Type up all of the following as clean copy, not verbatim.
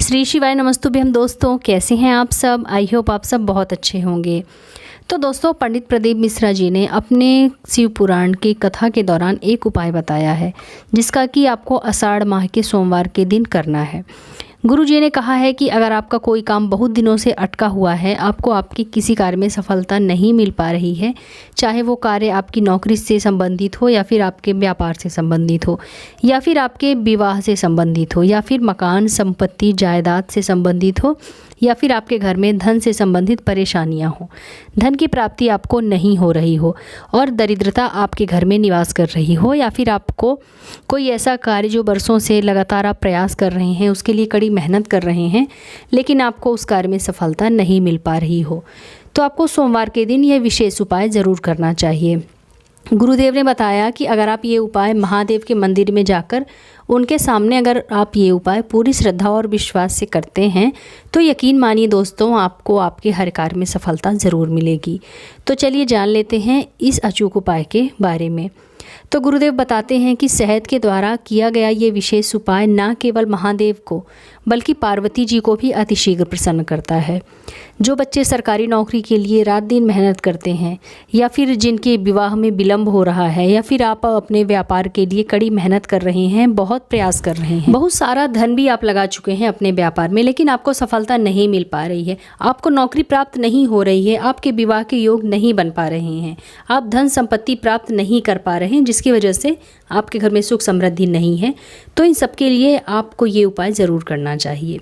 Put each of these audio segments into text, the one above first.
श्री शिवाय नमस्तुभ्यम दोस्तों, कैसे हैं आप सब। आई होप आप सब बहुत अच्छे होंगे। तो दोस्तों, पंडित प्रदीप मिश्रा जी ने अपने शिव पुराण की कथा के दौरान एक उपाय बताया है, जिसका कि आपको आषाढ़ माह के सोमवार के दिन करना है। गुरु जी ने कहा है कि अगर आपका कोई काम बहुत दिनों से अटका हुआ है, आपको आपके किसी कार्य में सफलता नहीं मिल पा रही है, चाहे वो कार्य आपकी नौकरी से संबंधित हो या फिर आपके व्यापार से संबंधित हो या फिर आपके विवाह से संबंधित हो या फिर मकान संपत्ति जायदाद से संबंधित हो या फिर आपके घर में धन से संबंधित परेशानियां हो, धन की प्राप्ति आपको नहीं हो रही हो और दरिद्रता आपके घर में निवास कर रही हो, या फिर आपको कोई ऐसा कार्य जो वर्षों से लगातार आप प्रयास कर रहे हैं, उसके लिए कड़ी मेहनत कर रहे हैं, लेकिन आपको उस कार्य में सफलता नहीं मिल पा रही हो, तो आपको सोमवार के दिन यह विशेष उपाय ज़रूर करना चाहिए। गुरुदेव ने बताया कि अगर आप ये उपाय महादेव के मंदिर में जाकर उनके सामने अगर आप ये उपाय पूरी श्रद्धा और विश्वास से करते हैं, तो यकीन मानिए दोस्तों, आपको आपके हर कार्य में सफलता ज़रूर मिलेगी। तो चलिए जान लेते हैं इस अचूक उपाय के बारे में। तो गुरुदेव बताते हैं कि शहद के द्वारा किया गया ये विशेष उपाय न केवल महादेव को बल्कि पार्वती जी को भी अतिशीघ्र प्रसन्न करता है। जो बच्चे सरकारी नौकरी के लिए रात दिन मेहनत करते हैं या फिर जिनके विवाह में विलंब हो रहा है या फिर आप अपने व्यापार के लिए कड़ी मेहनत कर रहे हैं, बहुत प्रयास कर रहे हैं, बहुत सारा धन भी आप लगा चुके हैं अपने व्यापार में, लेकिन आपको सफलता नहीं मिल पा रही है, आपको नौकरी प्राप्त नहीं हो रही है, आपके विवाह के योग नहीं बन पा रहे हैं, आप धन संपत्ति प्राप्त नहीं कर पा रहे हैं, जिसकी वजह से आपके घर में सुख समृद्धि नहीं है, तो इन सब के लिए आपको ये उपाय ज़रूर करना चाहिए।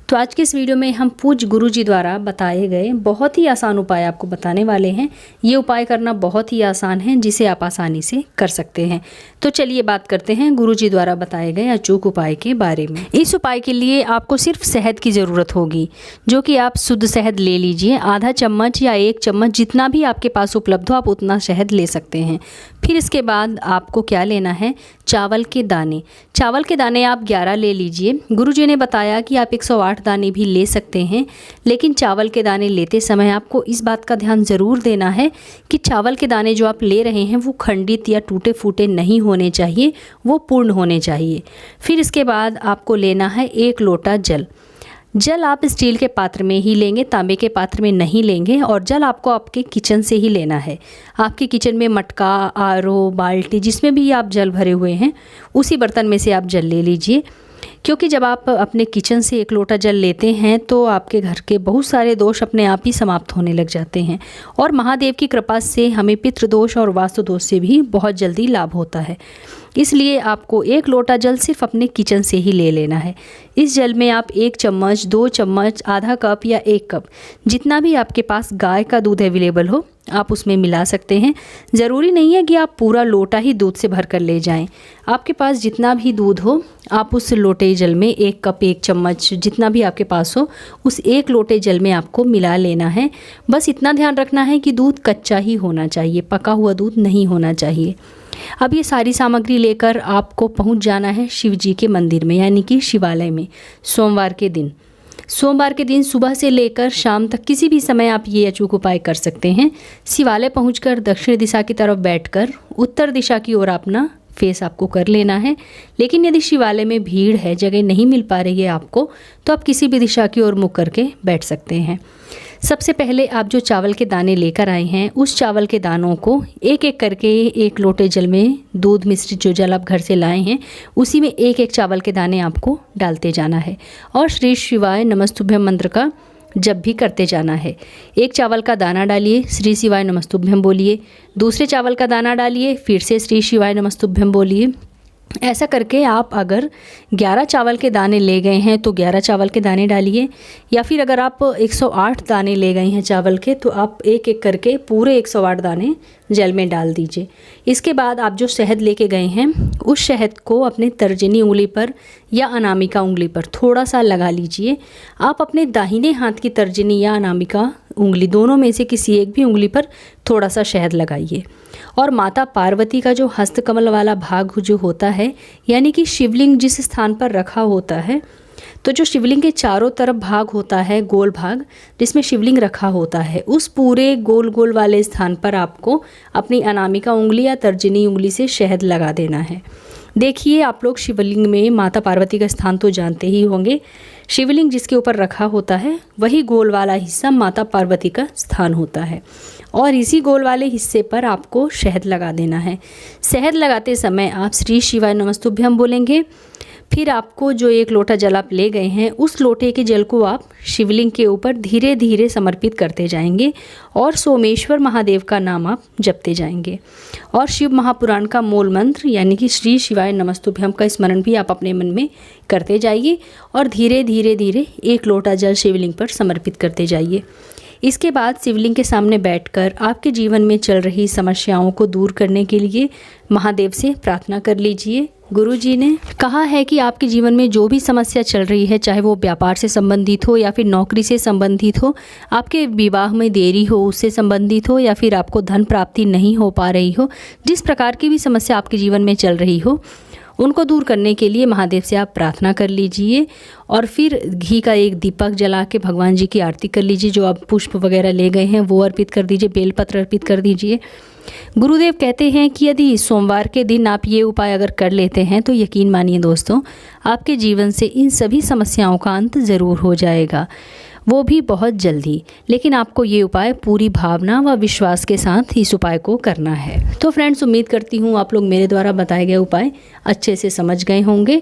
तो आज के इस वीडियो में हम पूज्य गुरु जी द्वारा बताए गए बहुत ही आसान उपाय आपको बताने वाले हैं। ये उपाय करना बहुत ही आसान है, जिसे आप आसानी से कर सकते हैं। तो चलिए बात करते हैं गुरु जी द्वारा बताए गए अचूक उपाय के बारे में। इस उपाय के लिए आपको सिर्फ शहद की ज़रूरत होगी, जो कि आप शुद्ध शहद ले लीजिए। आधा चम्मच या 1 चम्मच, जितना भी आपके पास उपलब्ध हो आप उतना शहद ले सकते हैं। फिर इसके बाद आपको क्या लेना है, चावल के दाने। चावल के दाने आप 11 ले लीजिए। गुरु जी ने बताया कि आप 108 दाने भी ले सकते हैं, लेकिन चावल के दाने लेते समय आपको इस बात का ध्यान ज़रूर देना है कि चावल के दाने जो आप ले रहे हैं वो खंडित या टूटे फूटे नहीं होने चाहिए, वो पूर्ण होने चाहिए। फिर इसके बाद आपको लेना है 1 लोटा जल। जल आप स्टील के पात्र में ही लेंगे, तांबे के पात्र में नहीं लेंगे, और जल आपको आपके किचन से ही लेना है। आपके किचन में मटका, आरो, बाल्टी, जिसमें भी आप जल भरे हुए हैं, उसी बर्तन में से आप जल ले लीजिए। क्योंकि जब आप अपने किचन से 1 लोटा जल लेते हैं तो आपके घर के बहुत सारे दोष अपने आप ही समाप्त होने लग जाते हैं, और महादेव की कृपा से हमें पितृदोष और वास्तु दोष से भी बहुत जल्दी लाभ होता है। इसलिए आपको 1 लोटा जल सिर्फ अपने किचन से ही ले लेना है। इस जल में आप 1 चम्मच, 2 चम्मच, आधा कप या 1 कप, जितना भी आपके पास गाय का दूध अवेलेबल हो, आप उसमें मिला सकते हैं। ज़रूरी नहीं है कि आप पूरा लोटा ही दूध से भर कर ले जाएं। आपके पास जितना भी दूध हो, आप उस लोटे जल में 1 कप, 1 चम्मच, जितना भी आपके पास हो, उस 1 लोटे जल में आपको मिला लेना है। बस इतना ध्यान रखना है कि दूध कच्चा ही होना चाहिए, पका हुआ दूध नहीं होना चाहिए। अब ये सारी सामग्री लेकर आपको पहुंच जाना है शिव जी के मंदिर में, यानी कि शिवालय में। सोमवार के दिन सुबह से लेकर शाम तक किसी भी समय आप ये अचूक उपाय कर सकते हैं। शिवालय पहुंचकर दक्षिण दिशा की तरफ बैठकर उत्तर दिशा की ओर अपना फेस आपको कर लेना है। लेकिन यदि शिवालय में भीड़ है, जगह नहीं मिल पा रही है आपको, तो आप किसी भी दिशा की ओर मुख करके बैठ सकते हैं। सबसे पहले आप जो चावल के दाने लेकर आए हैं, उस चावल के दानों को एक एक करके 1 लोटे जल में, दूध मिश्रित जो जल आप घर से लाए हैं, उसी में 1-1 चावल के दाने आपको डालते जाना है और श्री शिवाय नमस्तुभ्यम मंत्र का जब भी करते जाना है। 1 चावल का दाना डालिए, श्री शिवाय नमस्तुभ्यम बोलिए। दूसरे चावल का दाना डालिए, फिर से श्री शिवाय नमस्तुभ्यम बोलिए। ऐसा करके आप अगर 11 चावल के दाने ले गए हैं तो 11 चावल के दाने डालिए, या फिर अगर आप 108 दाने ले गए हैं चावल के, तो आप एक एक करके पूरे 108 दाने जल में डाल दीजिए। इसके बाद आप जो शहद लेके गए हैं, उस शहद को अपने तर्जनी उंगली पर या अनामिका उंगली पर थोड़ा सा लगा लीजिए। आप अपने दाहिने हाथ की तर्जनी या अनामिका उंगली, दोनों में से किसी एक भी उंगली पर थोड़ा सा शहद लगाइए, और माता पार्वती का जो हस्तकमल वाला भाग जो होता है, यानी कि शिवलिंग जिस स्थान पर रखा होता है, तो जो शिवलिंग के चारों तरफ भाग होता है, गोल भाग जिसमें शिवलिंग रखा होता है, उस पूरे गोल गोल वाले स्थान पर आपको अपनी अनामिका उंगली या तर्जनी उंगली से शहद लगा देना है। देखिए, आप लोग शिवलिंग में माता पार्वती का स्थान तो जानते ही होंगे, शिवलिंग जिसके ऊपर रखा होता है वही गोल वाला हिस्सा माता पार्वती का स्थान होता है और इसी गोल वाले हिस्से पर आपको शहद लगा देना है। शहद लगाते समय आप श्री शिवाय नमस्तुभ्यम बोलेंगे। फिर आपको जो एक लोटा जल आप ले गए हैं उस लोटे के जल को आप शिवलिंग के ऊपर धीरे धीरे समर्पित करते जाएंगे और सोमेश्वर महादेव का नाम आप जपते जाएंगे और शिव महापुराण का मूल मंत्र यानी कि श्री शिवाय नमस्तुभ्यम का स्मरण भी आप अपने मन में करते जाइए और धीरे धीरे धीरे एक लोटा जल शिवलिंग पर समर्पित करते जाइए। इसके बाद शिवलिंग के सामने बैठकर आपके जीवन में चल रही समस्याओं को दूर करने के लिए महादेव से प्रार्थना कर लीजिए। गुरु जी ने कहा है कि आपके जीवन में जो भी समस्या चल रही है, चाहे वो व्यापार से संबंधित हो या फिर नौकरी से संबंधित हो, आपके विवाह में देरी हो उससे संबंधित हो या फिर आपको धन प्राप्ति नहीं हो पा रही हो, जिस प्रकार की भी समस्या आपके जीवन में चल रही हो उनको दूर करने के लिए महादेव से आप प्रार्थना कर लीजिए और फिर घी का एक दीपक जला के भगवान जी की आरती कर लीजिए। जो आप पुष्प वगैरह ले गए हैं वो अर्पित कर दीजिए, बेलपत्र अर्पित कर दीजिए। गुरुदेव कहते हैं कि यदि सोमवार के दिन आप ये उपाय अगर कर लेते हैं तो यकीन मानिए दोस्तों, आपके जीवन से इन सभी समस्याओं का अंत ज़रूर हो जाएगा, वो भी बहुत जल्दी। लेकिन आपको ये उपाय पूरी भावना व विश्वास के साथ इस उपाय को करना है। तो फ्रेंड्स, उम्मीद करती हूँ आप लोग मेरे द्वारा बताए गए उपाय अच्छे से समझ गए होंगे।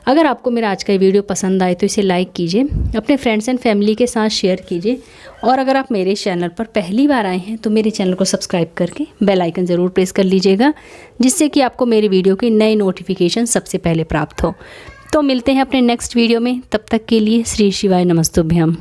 अगर आपको मेरा आज का ये वीडियो पसंद आए तो इसे लाइक कीजिए, अपने फ्रेंड्स एंड फैमिली के साथ शेयर कीजिए और अगर आप मेरे चैनल पर पहली बार आए हैं तो मेरे चैनल को सब्सक्राइब करके बेल आइकन ज़रूर प्रेस कर लीजिएगा, जिससे कि आपको मेरे वीडियो की नई नोटिफिकेशन सबसे पहले प्राप्त हो। तो मिलते हैं अपने नेक्स्ट वीडियो में, तब तक के लिए श्री शिवाय नमस्तुभ्यम।